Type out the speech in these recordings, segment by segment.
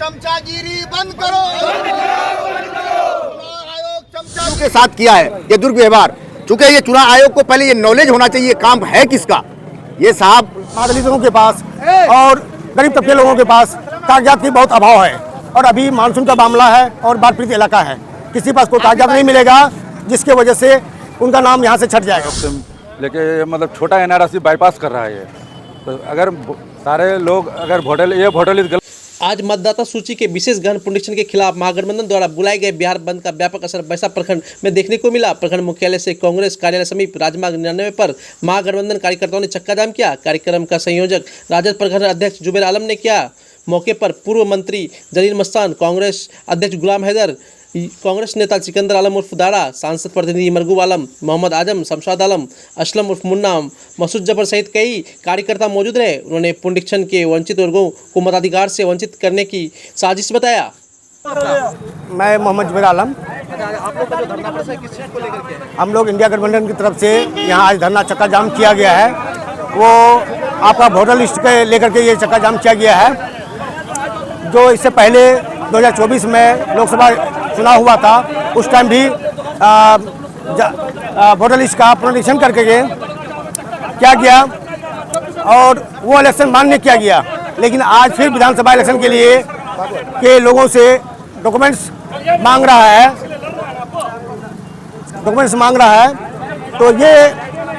चमचागिरी बंद करो। चुनाव आयोग चमचा के साथ किया है ये दुर्व्यवहार। चूंकि ये चुनाव आयोग को पहले ये नॉलेज होना चाहिए काम है किसका। ये साहब दलितों के पास और गरीब तबके लोगों के पास कागजात की बहुत अभाव है और अभी मानसून का मामला है और बाढ़ पीड़ित इलाका है, किसी पास कोई कागजात नहीं मिलेगा जिसके वजह से उनका नाम यहाँ से छट जाएगा। लेकिन मतलब छोटा एनआरसी बाईपास कर रहा है ये, तो अगर सारे लोग अगर वोटर आज मतदाता सूची के विशेष गहन पुनरीक्षण के खिलाफ महागठबंधन द्वारा बुलाए गए बिहार बंद का व्यापक असर बैसा प्रखंड में देखने को मिला। प्रखंड मुख्यालय से कांग्रेस कार्यालय समीप राजमार्ग 99 पर महागठबंधन कार्यकर्ताओं ने चक्का जाम किया। कार्यक्रम का संयोजक राजद प्रखंड अध्यक्ष जुबेर आलम ने किया। मौके पर पूर्व मंत्री जलील मस्तान, कांग्रेस अध्यक्ष गुलाम हैदर, कांग्रेस नेता सिकंदर आलम उर्फ दाड़ा, सांसद प्रतिनिधि मरगूब आलम, मोहम्मद आजम, शमशाद आलम, असलम उर्फ मुन्ना, मसूद जबर सहित कई कार्यकर्ता मौजूद रहे। उन्होंने पुनरीक्षण के वंचित वर्गों को मताधिकार से वंचित करने की साजिश बताया। मैं मोहम्मद जुबेर आलम। आप लोग का जो धरना प्रदर्शन किस चीज को लेकर के? हम लोग इंडिया गठबंधन की तरफ से यहाँ आज धरना चक्का जाम किया गया है। वो आपका वोटर लिस्ट के लेकर के ये चक्का जाम किया गया है। जो इससे पहले 2024 में लोकसभा चुनाव हुआ था, उस टाइम भी वोटर लिस्ट का पुनरीक्षण करके क्या गया और वो इलेक्शन मान्य किया गया। लेकिन आज फिर विधानसभा इलेक्शन के लिए के लोगों से डॉक्यूमेंट्स मांग रहा है, तो ये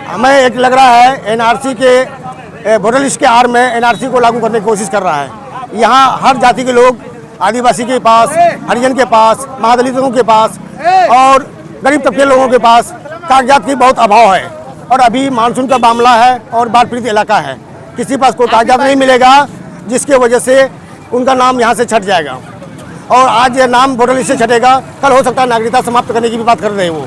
हमें एक लग रहा है एनआरसी के वोटर लिस्ट के आड़ में एनआरसी को लागू करने की कोशिश कर रहा है। यहाँ हर जाति के लोग, आदिवासी के पास, हरिजन के पास, महादलितों के पास और गरीब तबके लोगों के पास कागजात की बहुत अभाव है और अभी मानसून का मामला है और बाढ़ पीड़ित इलाका है, किसी पास कोई कागजात नहीं मिलेगा जिसके वजह से उनका नाम यहाँ से छट जाएगा। और आज ये नाम वोटर लिस्ट से छटेगा, कल हो सकता है नागरिकता समाप्त करने की भी बात कर रहे हैं वो।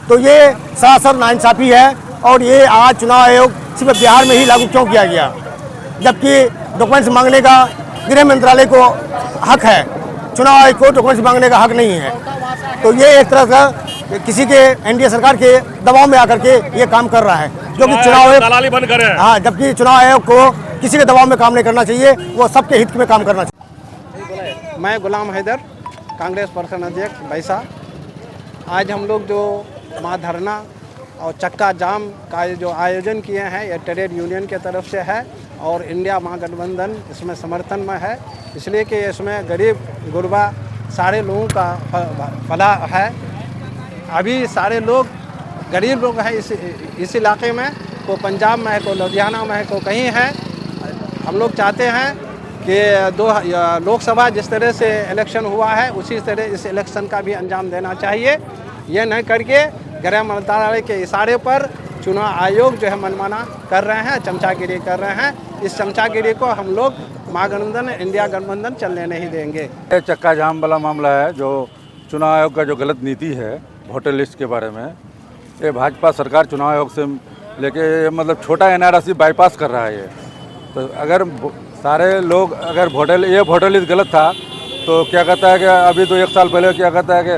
तो ये सरासर नाइंसाफ़ी है और ये आज चुनाव आयोग सिर्फ बिहार में ही लागू क्यों किया गया, जबकि डॉक्यूमेंट्स मांगने का गृह मंत्रालय को हक है, चुनाव आयोग को डॉक्यूमेंट्स मांगने का हक नहीं है। तो ये एक तरह का किसी के एनडीए सरकार के दबाव में आकर के ये काम कर रहा है, जो कि चुनाव आयोग दलाली बंद करे। हाँ, जबकि चुनाव आयोग को किसी के दबाव में काम नहीं करना चाहिए, वो सबके हित में काम करना चाहिए। मैं गुलाम हैदर, कांग्रेस प्रखंड अध्यक्ष बैसा। आज हम लोग जो महाधरना और चक्का जाम का जो आयोजन किए हैं, ये ट्रेड यूनियन के तरफ से है और इंडिया महागठबंधन इसमें समर्थन में है, इसलिए कि इसमें गरीब गुरबा सारे लोगों का भला है। अभी सारे लोग गरीब लोग हैं इस इलाके में, को पंजाब में है, को लुधियाना में है, को कहीं है। हम लोग चाहते हैं कि लोकसभा जिस तरह से इलेक्शन हुआ है उसी तरह इस इलेक्शन का भी अंजाम देना चाहिए। ये नहीं करके गृह मंत्रालय के इशारे पर चुनाव आयोग जो है मनमाना कर रहे हैं, चमचागिरी कर रहे हैं। इस चमचागिरी को हम लोग महागठबंधन, इंडिया गठबंधन चलने नहीं देंगे। चक्का जाम वाला मामला है, जो चुनाव आयोग का जो गलत नीति है वोटर लिस्ट के बारे में, ये भाजपा सरकार चुनाव आयोग से लेके मतलब छोटा एनआरसी बाईपास कर रहा है ये। तो अगर सारे लोग अगर वोटर लिस्ट गलत था तो क्या कहता है कि अभी तो 1 साल पहले क्या कहता है कि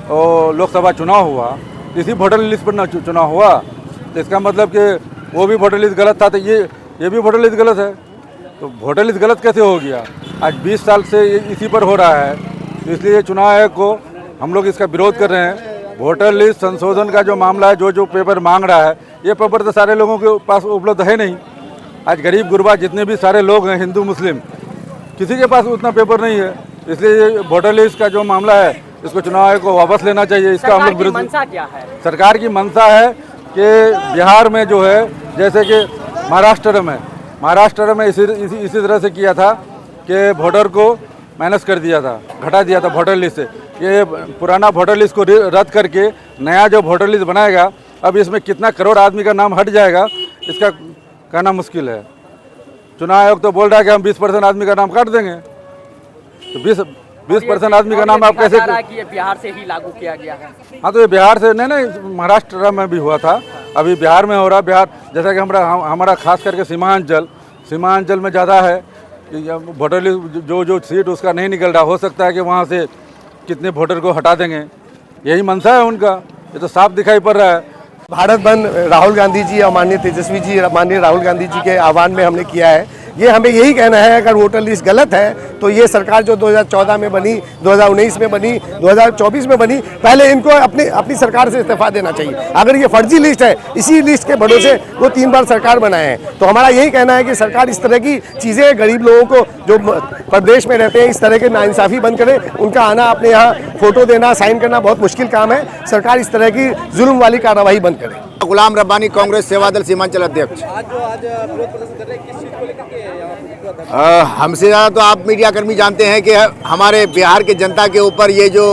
वो लोकसभा चुनाव हुआ, इसी वोटर लिस्ट पर चुनाव हुआ, तो इसका मतलब कि वो भी वोटर लिस्ट गलत था, तो ये भी वोटर लिस्ट गलत है। तो वोटर लिस्ट गलत कैसे हो गया? आज 20 साल से इसी पर हो रहा है, तो इसलिए चुनाव आयोग को हम लोग इसका विरोध कर रहे हैं। वोटर लिस्ट संशोधन का जो मामला है, जो पेपर मांग रहा है, ये पेपर तो सारे लोगों के पास उपलब्ध है नहीं। आज गरीब गुरबा जितने भी सारे लोग हैं, हिंदू मुस्लिम, किसी के पास उतना पेपर नहीं है। इसलिए वोटर लिस्ट का जो मामला है, इसको चुनाव आयोग को वापस लेना चाहिए। इसका हम लोग विरोध। सरकार की मंशा है कि बिहार में जो है, जैसे कि महाराष्ट्र में इसी तरह से किया था कि वोटर को माइनस कर दिया था, घटा दिया था वोटर लिस्ट से। ये पुराना वोटर लिस्ट को रद्द करके नया जो वोटर लिस्ट बनाएगा, अब इसमें कितना करोड़ आदमी का नाम हट जाएगा, इसका कहना मुश्किल है। चुनाव आयोग तो बोल रहा है कि हम 20% आदमी का नाम काट देंगे, तो 20% आदमी का नाम आप कैसे? कि बिहार से ही लागू किया गया है। हाँ, तो ये बिहार से नहीं, महाराष्ट्र में भी हुआ था, अभी बिहार में हो रहा। बिहार जैसा कि हमारा खास करके सीमांचल में ज़्यादा है, वोटर लिस्ट जो सीट उसका नहीं निकल रहा, हो सकता है कि वहाँ से कितने वोटर को हटा देंगे, यही मंशा है उनका। ये तो साफ दिखाई पड़ रहा है। भारत बंद राहुल गांधी जी और माननीय तेजस्वी जी, माननीय राहुल गांधी जी के आह्वान में हमने किया है। ये हमें यही कहना है, अगर वोटर लिस्ट गलत है तो ये सरकार जो 2014 में बनी, 2019 में बनी, 2024 में बनी, पहले इनको अपनी सरकार से इस्तीफा देना चाहिए। अगर ये फर्जी लिस्ट है, इसी लिस्ट के भरोसे वो 3 बार सरकार बनाए हैं, तो हमारा यही कहना है कि सरकार इस तरह की चीज़ें गरीब लोगों को जो प्रदेश में रहते हैं इस तरह के नाइंसाफ़ी बंद करे। उनका आना, अपने यहाँ फोटो देना, साइन करना बहुत मुश्किल काम है। सरकार इस तरह की जुल्म वाली कार्रवाई बंद करे। गुलाम रब्बानी, कांग्रेस सेवा दल सीमांचल अध्यक्ष। हमसे ज़्यादा तो आप मीडिया कर्मी जानते हैं कि हमारे बिहार के जनता के ऊपर ये जो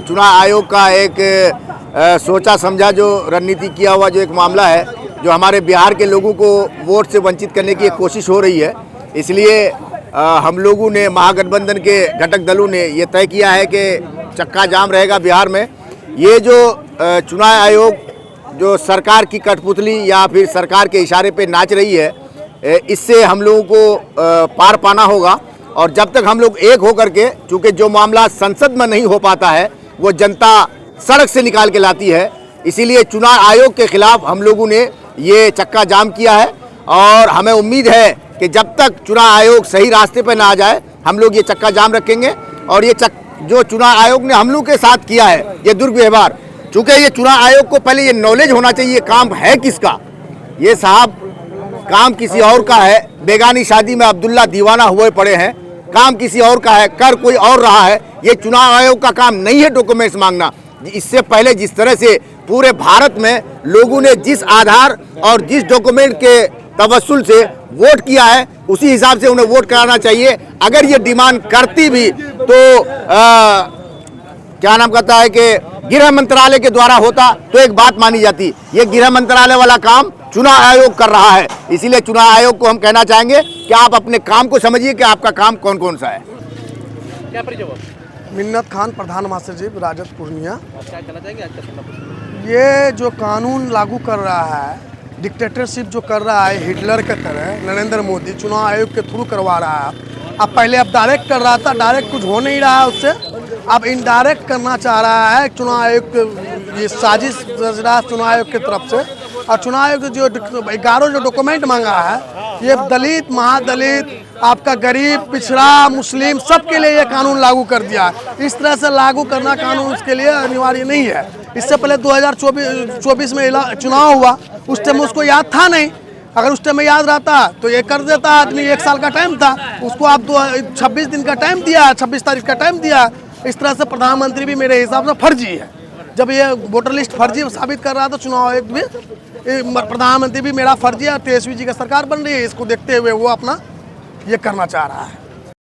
चुनाव आयोग का एक सोचा समझा जो रणनीति किया हुआ जो एक मामला है, जो हमारे बिहार के लोगों को वोट से वंचित करने की एक कोशिश हो रही है। इसलिए हम लोगों ने, महागठबंधन के घटक दलों ने ये तय किया है कि चक्का जाम रहेगा बिहार में। ये जो चुनाव आयोग जो सरकार की कठपुतली या फिर सरकार के इशारे पे नाच रही है, इससे हम लोगों को पार पाना होगा। और जब तक हम लोग एक होकर के, चूँकि जो मामला संसद में नहीं हो पाता है वो जनता सड़क से निकाल के लाती है, इसीलिए चुनाव आयोग के खिलाफ हम लोगों ने ये चक्का जाम किया है। और हमें उम्मीद है कि जब तक चुनाव आयोग सही रास्ते पर ना आ जाए, हम लोग ये चक्का जाम रखेंगे। और ये जो चुनाव आयोग ने हम लोग के साथ किया है, ये दुर्व्यवहार, चूँकि ये चुनाव आयोग को पहले ये नॉलेज होना चाहिए काम है किसका। ये साहब काम किसी और का है, बेगानी शादी में अब्दुल्ला दीवाना हुए पड़े हैं, काम किसी और का है, कर कोई और रहा है। ये चुनाव आयोग का काम नहीं है डॉक्यूमेंट्स मांगना। इससे पहले जिस तरह से पूरे भारत में लोगों ने जिस आधार और जिस डॉक्यूमेंट के तवस्सुल से वोट किया है, उसी हिसाब से उन्हें वोट कराना चाहिए। अगर ये डिमांड करती भी तो क्या नाम कहता है कि गृह मंत्रालय के द्वारा होता तो एक बात मानी जाती। ये गृह मंत्रालय वाला काम चुनाव आयोग कर रहा है। इसीलिए चुनाव आयोग को हम कहना चाहेंगे कि आप अपने काम को समझिए कि आपका काम कौन कौन सा है। क्या परिचय? मिन्नत खान, प्रधान महासचिव, राजद पूर्णिया। क्या कहना चाहेंगे आज का? ये जो कानून लागू कर रहा है, डिक्टेटरशिप जो कर रहा है हिटलर के तरह, नरेंद्र मोदी चुनाव आयोग के थ्रू करवा रहा है। अब पहले अब डायरेक्ट कर रहा था, डायरेक्ट कुछ हो नहीं रहा है उससे, अब इनडायरेक्ट करना चाह रहा है चुनाव आयोग के। ये साजिश रच रहा है चुनाव आयोग की तरफ से। और चुनाव आयोग जो 11 जो डॉक्यूमेंट मांगा है, ये दलित, महादलित, आपका गरीब, पिछड़ा, मुस्लिम, सबके लिए ये कानून लागू कर दिया है। इस तरह से लागू करना कानून उसके लिए अनिवार्य नहीं है। इससे पहले 2024 में चुनाव हुआ, उस टाइम उसको याद था नहीं। अगर उस टाइम में याद रहता तो ये कर देता आदमी। 1 साल का टाइम था, उसको आप 26 दिन का टाइम दिया, 26 तारीख का टाइम दिया। इस तरह से प्रधानमंत्री भी मेरे हिसाब से फर्जी है। जब ये वोटर लिस्ट फर्जी साबित कर रहा था, चुनाव आयोग भी, प्रधानमंत्री भी मेरा फर्जी है। तेजस्वी जी का सरकार बन रही है, इसको देखते हुए वो अपना ये करना चाह रहा है।